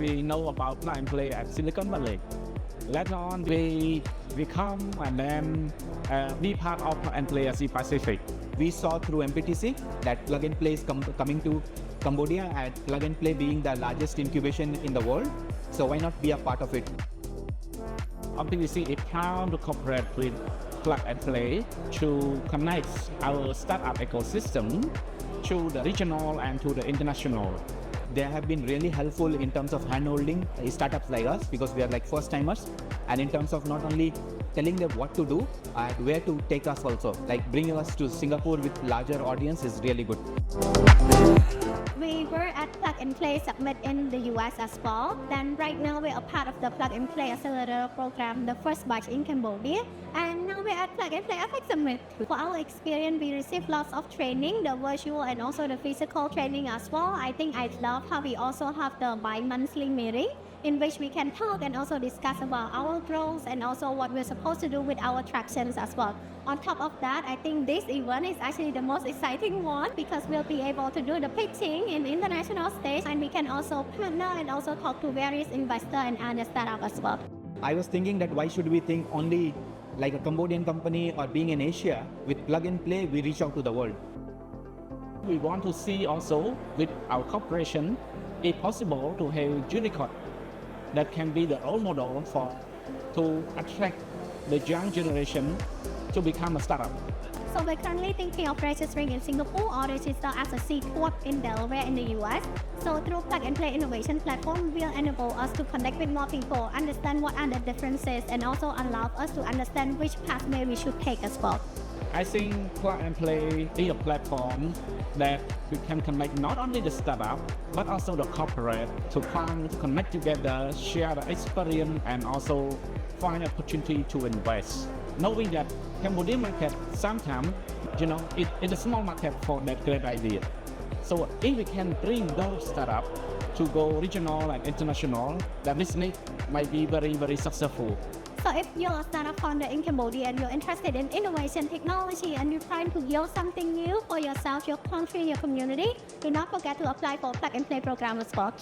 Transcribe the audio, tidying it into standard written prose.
we know about plug and play at Silicon Valley. Later on, we come and then be part of plug and play Asia Pacific. We saw through MPTC that plug and play is coming to Cambodia, and plug and play being the largest incubation in the world. So why not be a part of it? MPTC is proud to cooperate with plug and play to connect our startup ecosystem to the regional and to the international. They have been really helpful in terms of handholding startups like us, because we are like first timers, and in terms of not only telling them what to do and where to take us also, like bringing us to Singapore with larger audience is really good. We were at Plug and Play Summit in the US as well. Then right now we are part of the Plug and Play Accelerator Program, the first batch in Cambodia. And now we're at Plug and Play Effect Summit. For our experience, we received lots of training, the virtual and also the physical training as well. I think I love how we also have the bi-monthly meeting in which we can talk and also discuss about our growth and also what we're supposed to do with our tractions as well. On top of that, I think this event is actually the most exciting one because we'll be able to do the pitching in international stage, and we can also partner and also talk to various investors and other startups as well. I was thinking that why should we think only like a Cambodian company or being in Asia? With plug and play, we reach out to the world. We want to see also with our cooperation, if possible, to have unicorn that can be the role model to attract the young generation to become a startup. So we're currently thinking of registering in Singapore or register as a C Corp in Delaware in the US. So through Plug and Play Innovation Platform will enable us to connect with more people, understand what are the differences, and also allow us to understand which pathway we should take as well. I think Plug and Play is a platform that we can connect not only the startup, but also the corporate to find, to connect together, share the experience, and also find opportunity to invest. Knowing that Cambodian market sometimes, it's a small market for that great idea. So if we can bring those startups to go regional and international, that business might be very, very successful. So if you're a startup founder in Cambodia and you're interested in innovation technology and you're trying to build something new for yourself, your country, your community, do not forget to apply for Plug and Play program as well.